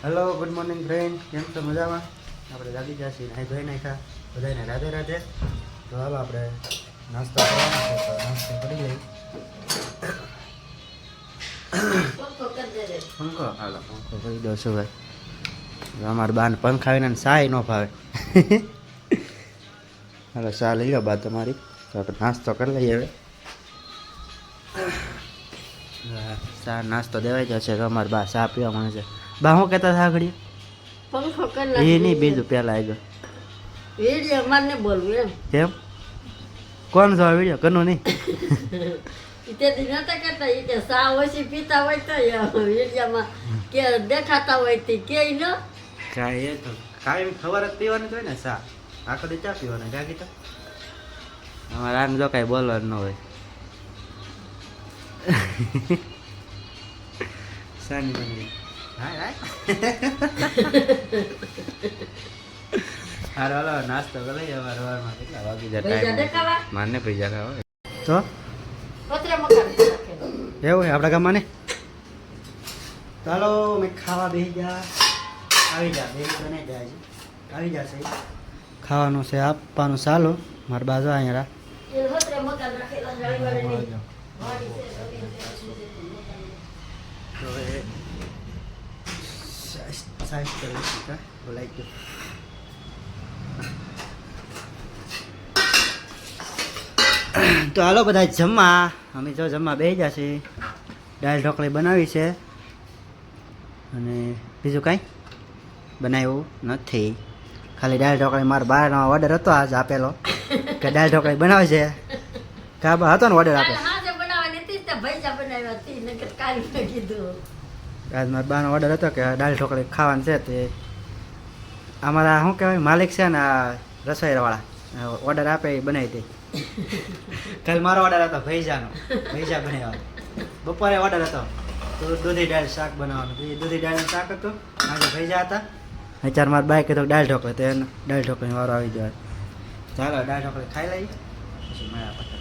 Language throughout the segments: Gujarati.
હેલો ગુડ મોર્નિંગ ફ્રેન્ડ, કેમ છો? મજામાં? આપણે જાગી ગયા છીએ, નાહી ધોઈ નાખ્યા, બધાને રાધે રાધે. તો હાલો આપણે નાસ્તો કરવાનો છે, તો નાસ્તો કરી લઈએ. પંખો હાલો પંખો કરી દો છું ભાઈ. અમારે બાને પંખા આવીને સાય ન ભાવે. હાલો ચા લઈ લો બા તમારી, તો આપણે નાસ્તો કરી લઈએ હવે. ચા નાસ્તો દેવાઈ જશે તો અમારે બા ચા પીવા મળે છે. બા શું કહેતા હતા આગળ? પંખો એ નહીં, બીજું પહેલાં આગળ વિડીયો મારને બોલવું એમ કેમ? કોણ છો વિડીયો કનું નહીં? તેથી નતા કરતા એ કે સા ઓછી પીતા હોય તો વિડીયોમાં કે દેખાતા હોય તે કે ન કાંઈ એ તો કાંઈ ખબર જ પીવાની જ હોય ને ચા. આખો દી ચા પીવાના જાગી તો અમારે આમ જો કાંઈ બોલવાનું ન હોય. સાની બની હાય હારો હાલો નાસ્તો કરી લઈએ. અમારે વારમાં કેટલા વાગી જાય ટાઈમ? મારને પૈસા ખાવા તો પતરા મકાન રાખેલો એવું હોય આપણા ગામમાં ને. ચાલો મેં ખાવા બેસી જા. આવી જા બે તો નહીં જાય, આવી જશે. ખાવાનું છે આપવાનું ચાલો. મારા બાજુ અહીંયા એ પતરા મકાન રાખેલા જાળીવાળાની તો એ સાઈઝ કરી દીધા બોલાઈ ગયો. તો હાલો બધા જમવા. અમે જો જમવા બેસી જશે. દાળ ઢોકળી બનાવી છે અને બીજું કાંઈ બનાવ્યું નથી. ખાલી દાળ ઢોકળી મારા બહારનો ઓર્ડર હતો આજ આપેલો કે દાળ ઢોકળી બનાવે છે. કાબા હતો ને ઓર્ડર આપે હાજે બનાવવાની હતી તે ભૈજા બનાવ્યા હતી નકર કાલી ન કીધું. આજ મારા બાનો ઓર્ડર હતો કે દાળ ઢોકળી ખાવાનું છે. તે અમારા શું કહેવાય માલિક છે ને આ રસોઈવાળા ઓર્ડર આપે એ બનાવી દે. કાલે મારો ઓર્ડર હતો ભૈજાનો, ભૈજા બનાવવાનો. બપોરે ઓર્ડર હતો તો દૂધી દાળ શાક બનાવવાનું. એ દૂધી દાળનું શાક હતું, આજે ભૈજા હતા. અત્યારે મારા બાઈ કીધું દાળ ઢોકળી, તો એને દાળ ઢોકળી વારો આવી જાય. ચાલો દાળ ઢોકળી ખાઈ લઈએ પછી મળ્યા પછી.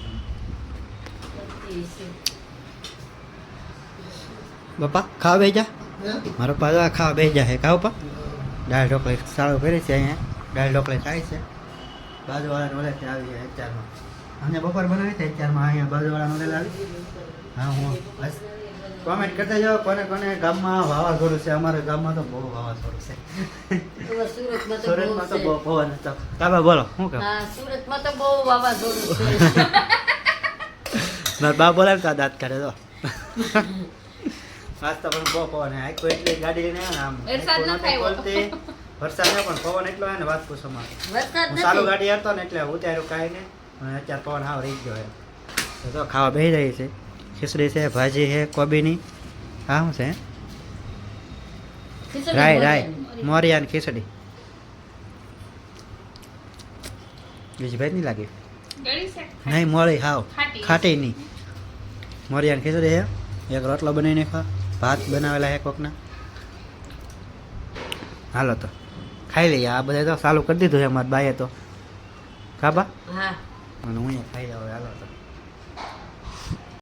પપ્પા ખાવા બેસી જા. મારો પપ્પા ખાવા બેસી જાય ખાવ પા. દાળ ઢોકળી સારું કરી છે અહીંયા. દાળ ઢોકળી ખાય છે. બાજુવાળાને ઓલે આવી જાય અત્યારમાં. અને બપોર બનાવી હતી અત્યારમાં અહીંયા બાજુવાળાને ઓલે આવી. હા હું બસ કોમેન્ટ કરતા જાઓ કોને કોને ગામમાં વાવાઝોડું છે. અમારા ગામમાં તો બહુ વાવાઝોડું છે. સુરતમાં તો સુરતમાં તો બહુ બહુ પવન હતો. કાબા બોલો શું કહો? હા સુરતમાં તો બહુ વાવાઝોડું છે. મારા બા બોલાવતા દાંત કાઢે તો. આજ તો પણ બહુ પવન હે. આખો એટલી ગાડી લઈને આવ્યા ને આમ વરસાદ ન થાય બોલતી વરસાદ ને પણ પવન એટલો હે ને વાત પૂછો માં. વરસાદ હું ચાલુ નથી ગાડી હતો ને એટલે ઉતાર્યું કાંઈ ને અને અત્યારે પવન હાવ રહી ગયો એમ. તો ખાવા બેસી રહી છે. ખીચડી છે, ભાજી છે કોબીની. હા શું છે? રાય રાય મોરિયા ની ખીચડી. બીજી ભાઈ નહીં લાગી? નહીં મોળી હાવ ખાટી નહીં. મોરિયાની ખીચડી છે. એક રોટલો બનાવીને ખા, ભાત બનાવેલા છે કોકના. હાલો તો ખાઈ લઈએ. આ બધા તો ચાલુ કરી દીધું છે અમારા બાએ તો. ખાબા હા અને હું ખાઈ જાઉં. હાલો તો